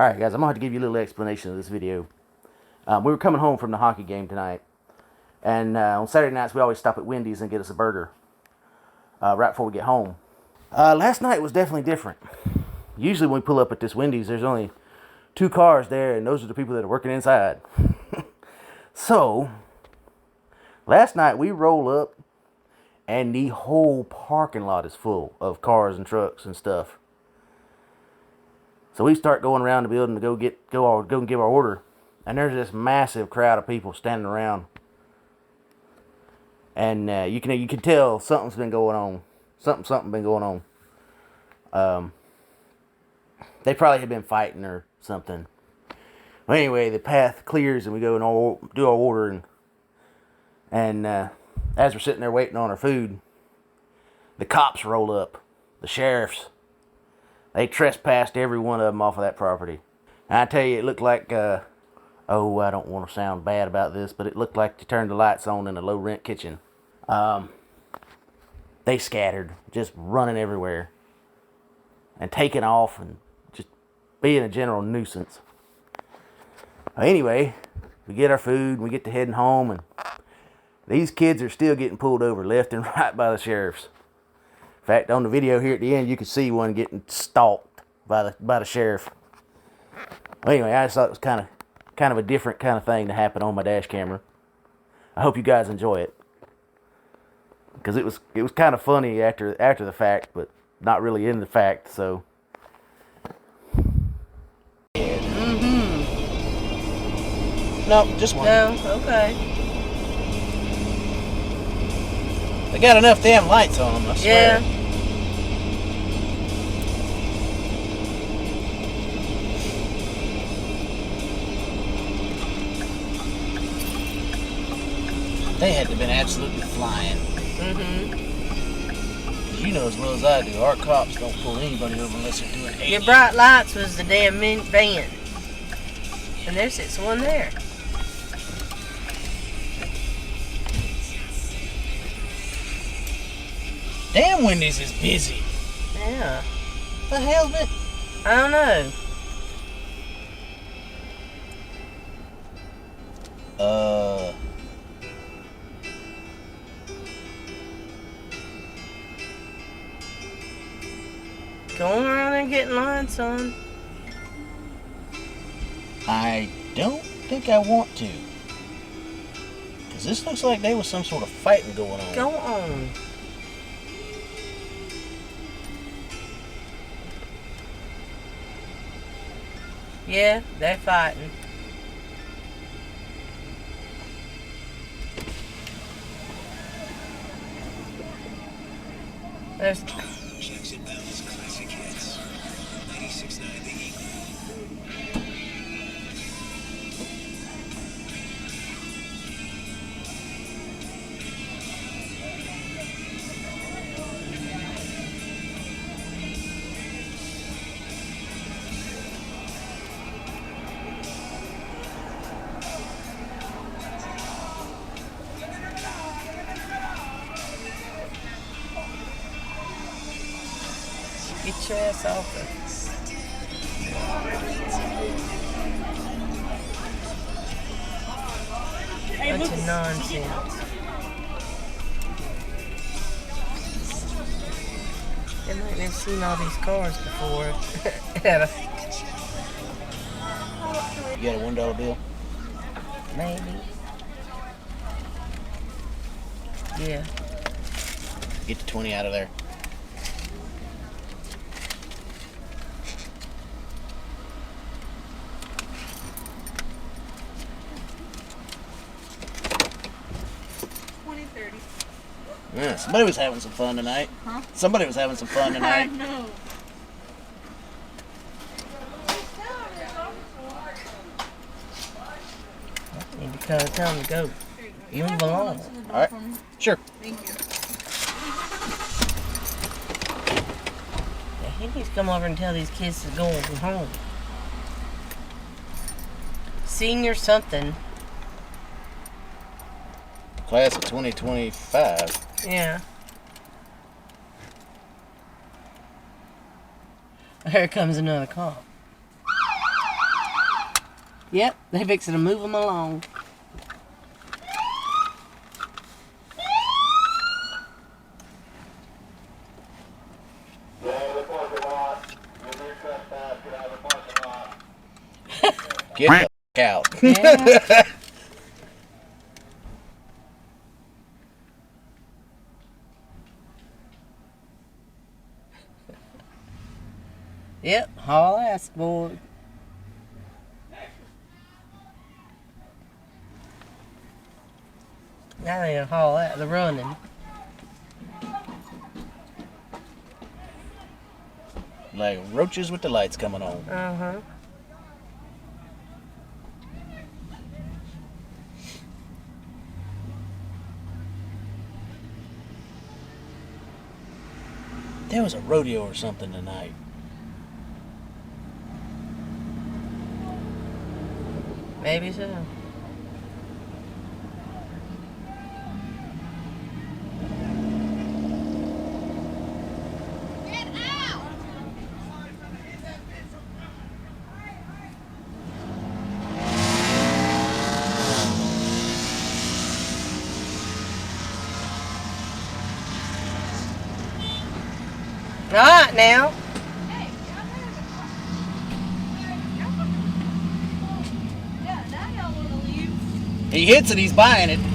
Alright guys, I'm going to have to give you a little explanation of this video. We were coming home from the hockey game tonight. And on Saturday nights we always stop at Wendy's and get us a burger. Right before we get home. Last night was definitely different. Usually when we pull up at this Wendy's, there's only 2 cars there, and those are the people that are working inside. So, last night we roll up, and the whole parking lot is full of cars and trucks and stuff. So we start going around the building to go and give our order, and there's this massive crowd of people standing around, and you can tell something's been going on. Something been going on. They probably have been fighting or something. Well, anyway, the path clears and we go and do our order, and as we're sitting there waiting on our food, the cops roll up, the sheriffs. They trespassed every one of them off of that property. And I tell you, it looked like, I don't want to sound bad about this, but it looked like they turned the lights on in a low-rent kitchen. They scattered, just running everywhere, and taking off, and just being a general nuisance. Anyway, we get our food, and we get to heading home, and these kids are still getting pulled over left and right by the sheriffs. In fact, on the video here at the end, you can see one getting stalked by the sheriff. Well, anyway, I just thought it was kind of a different kind of thing to happen on my dash camera. I hope you guys enjoy it, because it was kind of funny after the fact, but not really in the fact. So. No, just one. No, okay. They got enough damn lights on them, I swear. Yeah. They had to have been absolutely flying. You know as well as I do, our cops don't pull anybody over unless they're doing 80. Your bright lights was the damn van. And there sits one there. Damn, Wendy's is busy. Yeah. What the hell's been? I don't know. Going around and getting lights on. I don't think I want to. Because this looks like there was some sort of fighting going on. Go on. Yeah, they're fighting. There's... Classic hits. 96.9 The Eagle. Get your ass off it. Bunch of nonsense. They might have seen all these cars before. You got a $1 bill? Maybe. Yeah. Get the 20 out of there. Yeah, somebody was having some fun tonight. Huh? Somebody was having some fun tonight. I know. Need to tell them to go. You move along. All right. Sure. Thank you. Yeah, he needs to come over and tell these kids to go home. Senior something. Class of 2025. Yeah. Here comes another cop. Yep, they fixing to move them along. Get the f*** out. Yeah. Yep, haul ass, boy. Now they gonna haul out. They're running. Like roaches with the lights coming on. Uh-huh. There was a rodeo or something tonight. Maybe so. All right, now. He hits it, he's buying it. Y'all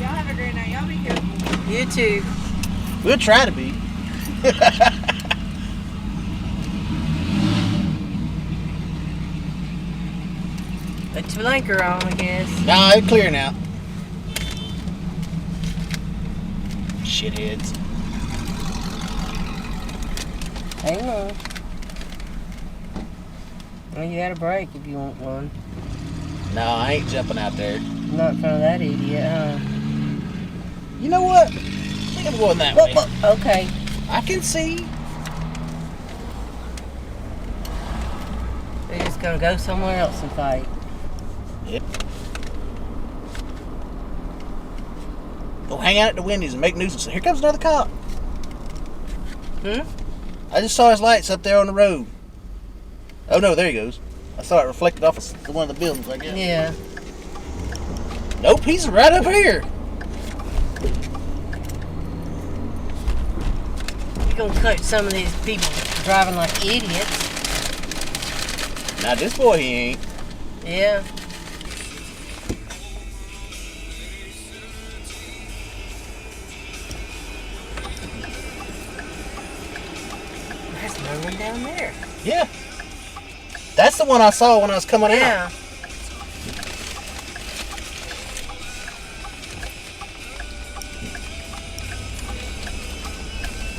have a great night. Y'all be careful. You too. We'll try to be. Put your blinker on, I guess. Nah, it's clear now. Shitheads. Hang on. Well, you got a break if you want one. No, I ain't jumping out there. Not in front of that idiot, huh? You know what? I think I'm going that way. Okay. I can see. We're just gonna go somewhere else and fight. Yep. Go hang out at the Wendy's and make nuisance. Here comes another cop. Hmm? I just saw his lights up there on the road. Oh no, there he goes. I saw it reflected off of one of the buildings, I guess. Yeah. Nope, he's right up here. You're gonna catch some of these people driving like idiots. Now this boy, he ain't. Yeah. There's no one down there. Yeah. That's the one I saw when I was coming out. Yeah.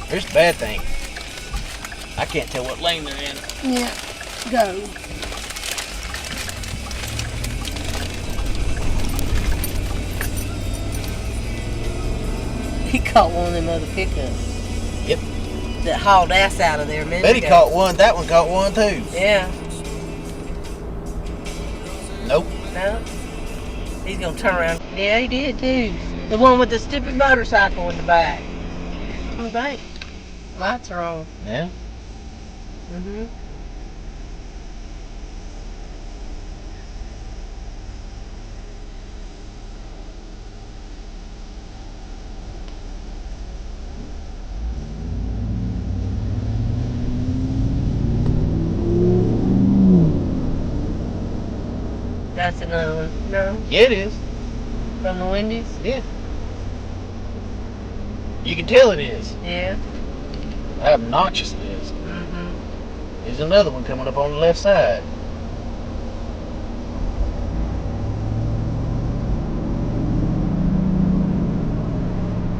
Here's the bad thing. I can't tell what lane they're in. Yeah. Go. He caught one of them other pickups Yep. that hauled ass out of there a minute Bet he ago. caught one. That one caught one too. Yeah. Nope. No? He's gonna turn around. Yeah, he did too. The one with the stupid motorcycle in the back. In the back. Lights are on. Yeah. Mm-hmm. That's another one. No? Yeah, it is. From the Wendy's? Yeah. You can tell it is. Yeah. How obnoxious it is. Mm-hmm. There's another one coming up on the left side.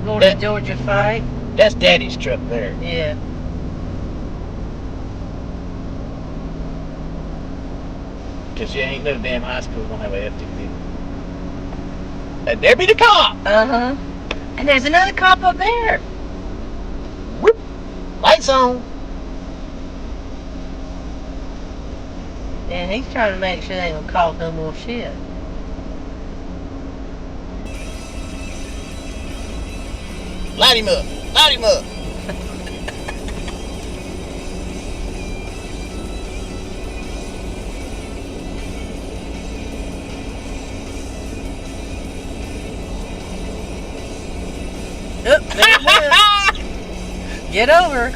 Florida Georgia fight? That's Daddy's truck there. Yeah. Because you ain't no damn high school gonna have a FTV. And there be the cop! Uh-huh. And there's another cop up there. Whoop! Lights on! And he's trying to make sure they don't cause no more shit. Light him up! Light him up! There it was. Get over.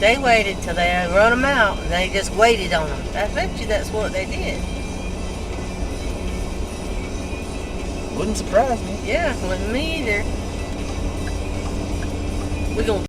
They waited till they run them out, and they just waited on them. I bet you that's what they did. Wouldn't surprise me. Yeah, wasn't me either. We're gonna